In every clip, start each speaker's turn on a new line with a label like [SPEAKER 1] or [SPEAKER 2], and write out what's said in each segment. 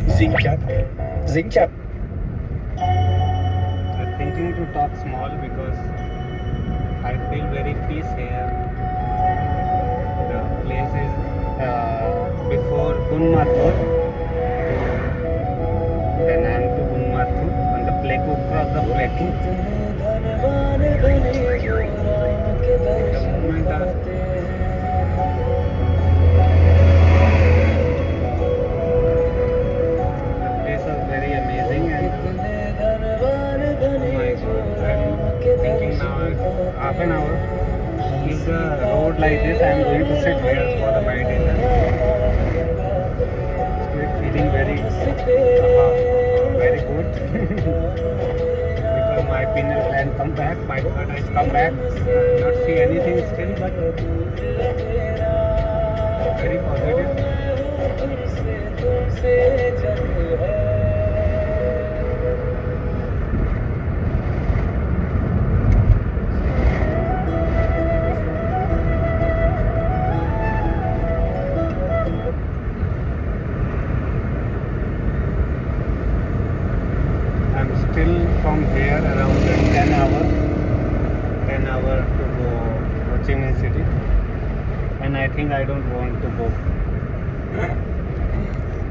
[SPEAKER 1] Xin chào. Xin chào.
[SPEAKER 2] I'm thinking to talk small because I feel very peace here. The place is before Bunmathur, then I am to Bunmathur on the Pleku, cross the Pleku. The moment the place is very amazing and oh my god, I'm thinking now half an hour. If the road like this, I am going to sit here for the meditation. It's feeling very good because my pineal gland come back, my third eyes come back. Not see anything still, but very positive. I'm still from here around 10 hour to go Ho Chi Minh City, and I think I don't want to go.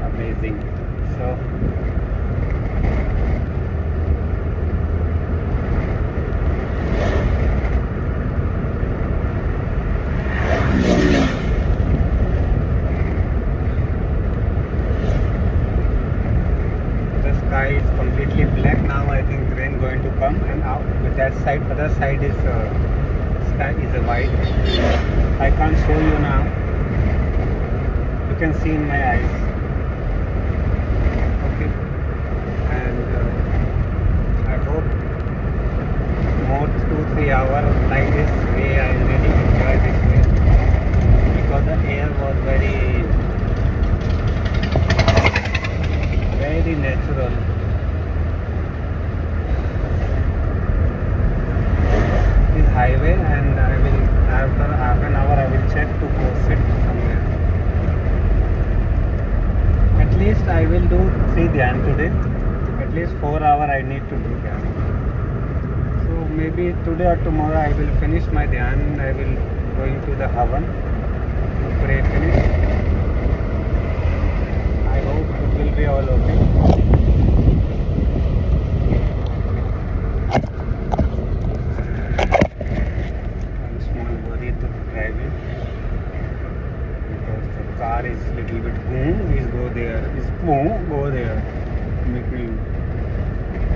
[SPEAKER 2] Amazing. So the sky is completely black now. I think rain going to come, and out with that side, other side is sky is white. I can't show you now. You can see in my eyes. Okay, and I hope more 2-3 hours like this way. I really enjoy this way because the air was very natural. This highway, and I will after half an hour I will check to go sit somewhere. At least I will do 3 dhyan today. At least 4 hours I need to do dhyan. So maybe today or tomorrow I will finish my dhyan. I will going to the Havan to pray finish. I hope it will be all okay. I'm small worried to driving because the car is little bit is go there, is go there. Make me,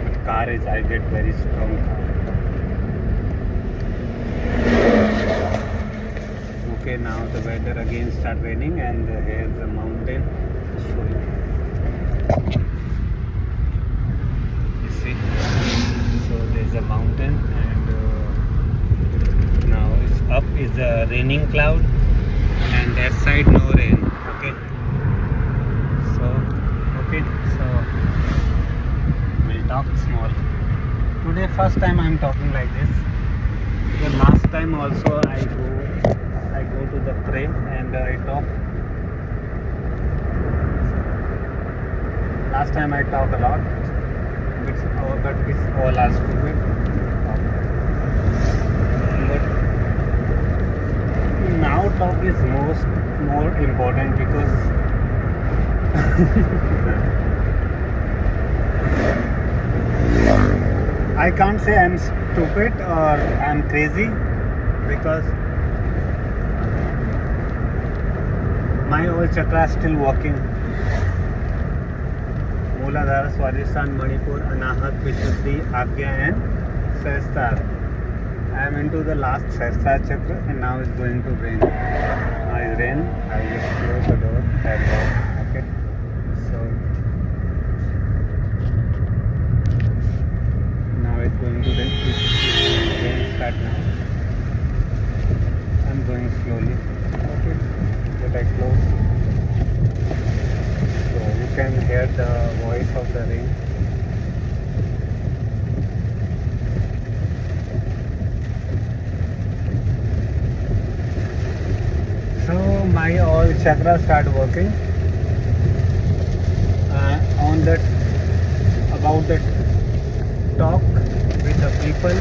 [SPEAKER 2] but car is, I get very strong car. Okay, now the weather again start raining, and here's the mountain. Show you. You see, so there's a mountain, and now it's up is a raining cloud, and that side no rain. Okay, so we'll talk small. Today first time I'm talking like this. The last time also I go to the pray and I talk. Last time I talk a lot, but it's all are stupid. But now talk is more important because I can't say I'm stupid or I'm crazy because my old chakra is still working. Mooladhara, Swadhisthana, Manipur, Anahat, Vishuddhi, Agya and Sahasrara. I am into the last Sahasrara chakra, and now it's going to rain. Now it's rain. I just close the door. That door. Okay. So now it's going to rain. Rain start now. I'm going slowly. Okay. But I close. So you can hear the voice of the rain. So my old chakra start working on that, about that talk with the people.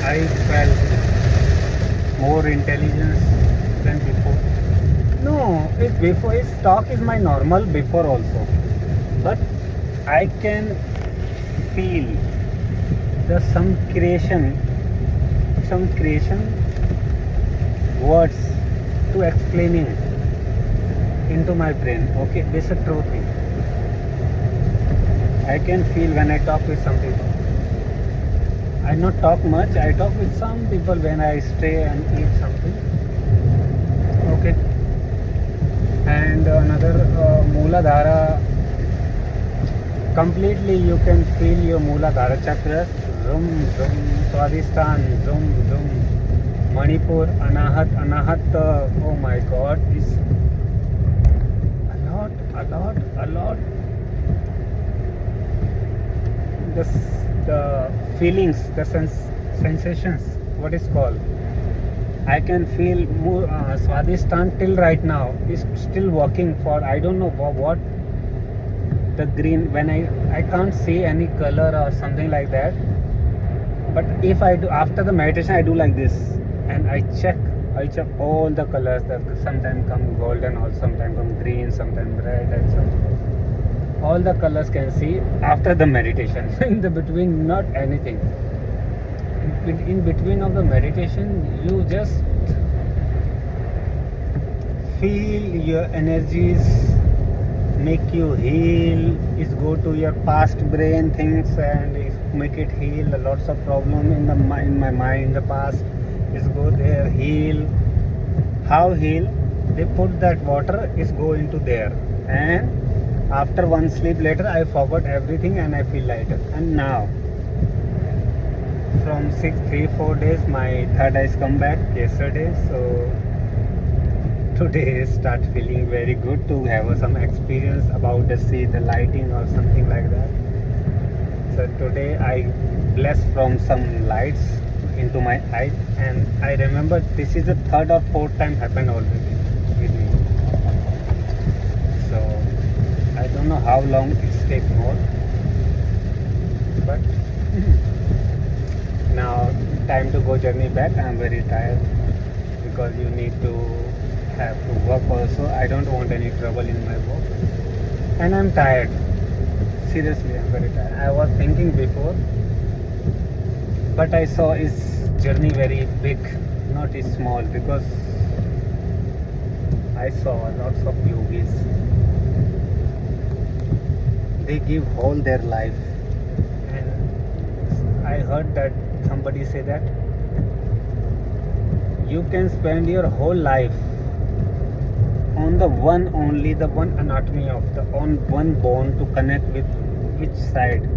[SPEAKER 2] I felt more intelligence than before. No, his talk is my normal before also, but I can feel the some creation words to explaining into my brain. Okay, this is a true thing. I can feel when I talk with some people. I not talk much. I talk with some people when I stay and eat something. Okay. And another Mooladhara. Completely, you can feel your Mooladhara chakra. Zoom, zoom, Swadhisthana, zoom, zoom. Manipur, Anahat. Oh my God, is a lot. The feelings, the sensations, what is called. I can feel Swadhisthana till right now is still working for I don't know what the green, when I can't see any color or something like that. But if I do after the meditation, I do like this and I check all the colors that sometimes come golden or sometimes come green, sometimes red, and sometimes all the colors can see after the meditation. In the between, not anything. In between of the meditation, you just feel your energies make you heal, is go to your past brain things and is make it heal. Lots of problem in my mind, the past is go there, heal. How heal? They put that water is go into there, and after one sleep later I forgot everything and I feel lighter. And now from 4 days my third eyes come back yesterday, so today start feeling very good to have some experience about the sea, the lighting or something like that. So today I blessed from some lights into my eyes, and I remember this is the third or fourth time happened already with me. So I don't know how long it takes more, but now time to go journey back. I'm very tired because you need to have to work also. I don't want any trouble in my work, and I'm tired. Seriously, I'm very tired. I was thinking before, but I saw his journey very big, not is small, because I saw lots of yogis. They give whole their life, and I heard that somebody say that you can spend your whole life on the one anatomy of the on one bone to connect with which side.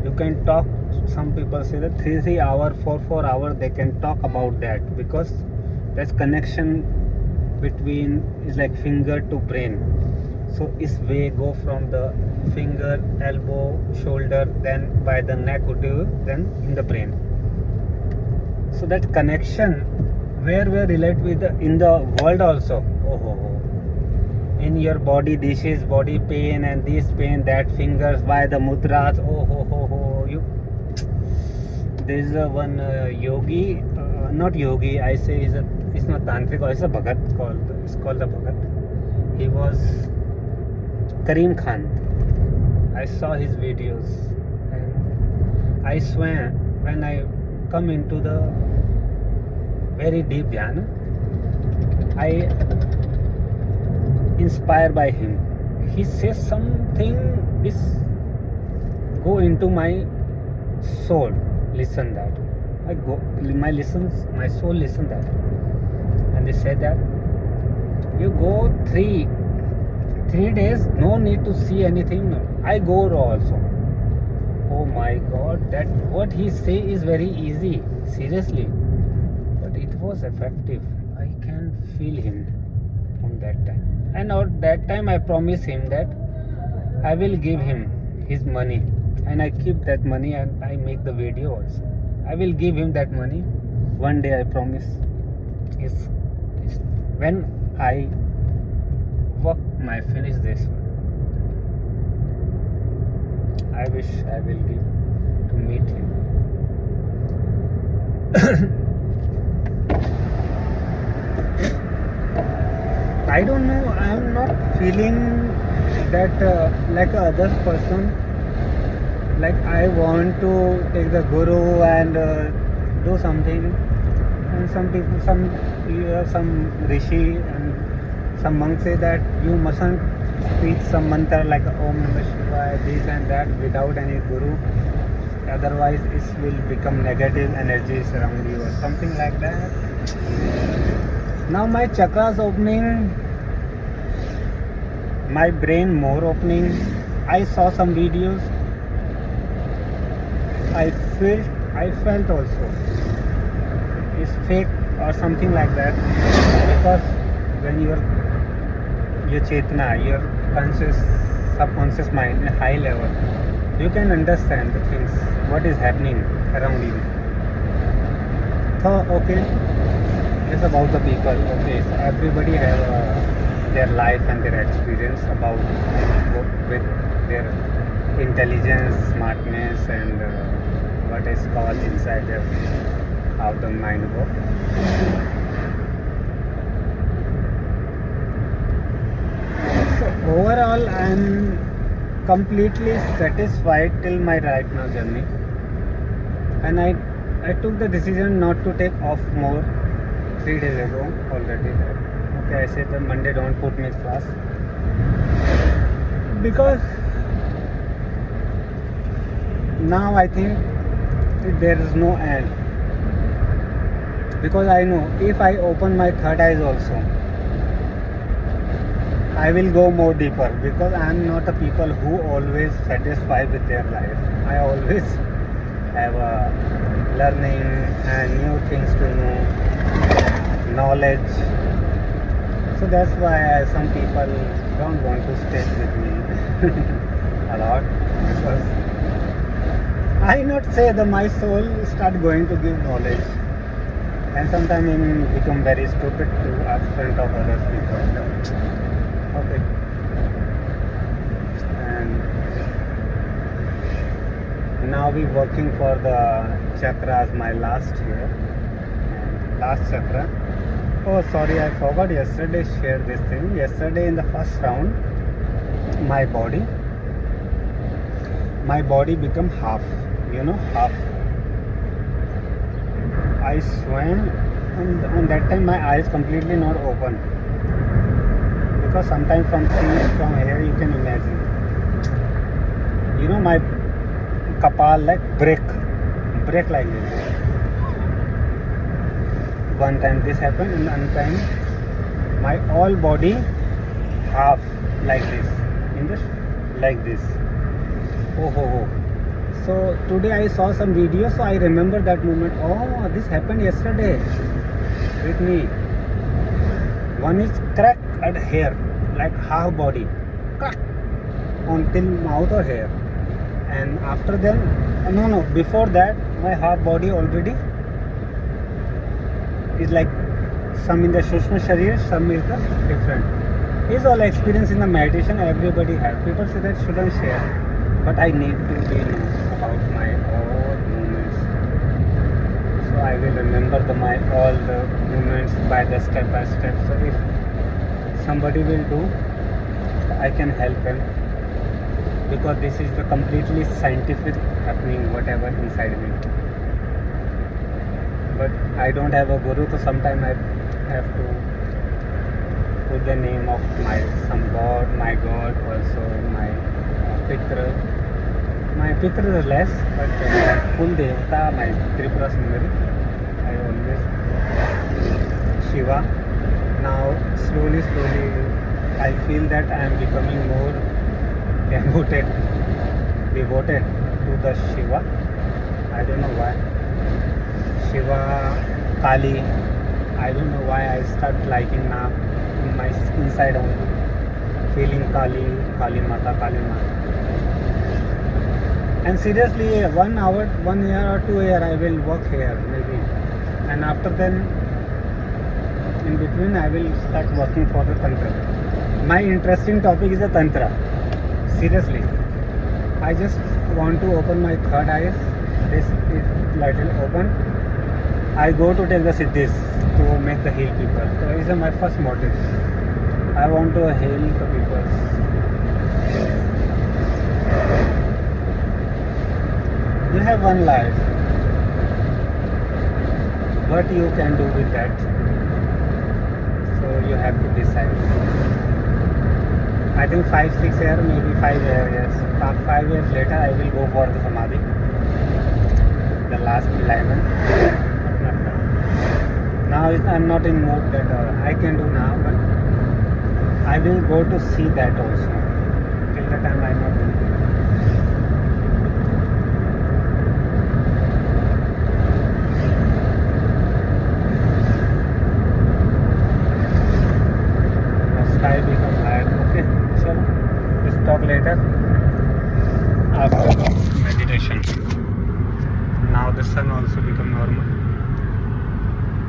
[SPEAKER 2] You can talk. Some people say that 3 hours, 4 hours they can talk about that, because there's connection between is like finger to brain. So this way go from the finger, elbow, shoulder, then by the neck, then in the brain. So that connection where we relate with in the world also. In your body, this is body pain and this pain, that fingers by the mudras. There's one yogi, not yogi. I say it's not tantric, or it's a bhagat called. It's called the bhagat. He was Karim Khan. I saw his videos, and I swear when I come into the very deep dhyana, I inspired by him. He says something is go into my soul. Listen that. My soul listen that. And they said that you go 3 days, no need to see anything. I go raw also. Oh my God, that what he say is very easy. Seriously. But it was effective. I can feel him on that time. And at that time I promised him that I will give him his money, and I keep that money and I make the video also. I will give him that money one day, I promise. Yes. when I finish this one, I wish I will give to meet him. I don't know, I am not feeling that like a other person. Like I want to take the guru and do something, and some people, some rishi and some monks say that you mustn't speak some mantra like Om Namah Shivaya, this and that without any guru. Otherwise, it will become negative energies around you or something like that. Now my chakras opening, my brain more opening. I saw some videos. I felt also it's fake or something like that, because when your chetana, your conscious subconscious mind in high level, you can understand the things what is happening around you. So okay, it's about the people. Okay, so everybody have their life and their experience about with their intelligence, smartness, and what is called inside their how the mind works. So overall, I am completely satisfied till my right now journey, and I took the decision not to take off more 3 days ago already. Okay, I said that Monday don't put me class, because now I think there is no end, because I know if I open my third eyes also, I will go more deeper, because I am not a people who always satisfy with their life. I always have a learning and new things to know, knowledge. So that's why some people don't want to stay with me a lot, because I not say that my soul start going to give knowledge, and sometimes it become very stupid to front of other people. Okay, and now we working for the chakras. My last here, last chakra. Oh, sorry, I forgot yesterday share this thing. Yesterday in the first round, my body become half. Half. I swam, and on that time my eyes completely not open, because sometimes from here you can imagine. My kapal like break like this. One time this happened, and one time my all body half like this, like this. Oh. So today I saw some videos, so I remember that moment. Oh, this happened yesterday with me. One is crack at hair, like half body, crack until mouth or hair, and after then, no, before that, my half body already is like some in the Sushma Sharir, some is the different. It's all experience in the meditation. Everybody have. People say that shouldn't share, but I need to be about my all movements, so I will remember all the movements by the step by step. So if somebody will do, I can help them, because this is the completely scientific happening whatever inside me. But I don't have a guru, so sometimes I have to put the name of some god, my god, also my Pitra. My Pitra is less, but full Devata, my Tripura Sundari, I always Shiva. Now slowly I feel that I am becoming more devoted to the Shiva. I don't know why. Shiva, Kali, I don't know why I start liking now in my inside only, feeling Kali Mata. And seriously, 1 hour, 1 year or 2 year I will work here maybe, and after then In between, I will start working for the Tantra. My interesting topic is the Tantra. Seriously. I just want to open my third eyes. This is little open. I go to take the siddhis to make the heal people. So this is my first motive. I want to heal the people. You have one life. What you can do with that? So you have to decide. I think 5-6 years, maybe 5 years. 5 years later, I will go for the samadhi, the last alignment. Now I'm not in mood that I can do now, but I will go to see that also. Till the time I'm not doing it. Sky become higher. Okay, so let's talk later after meditation. Now the sun also become normal.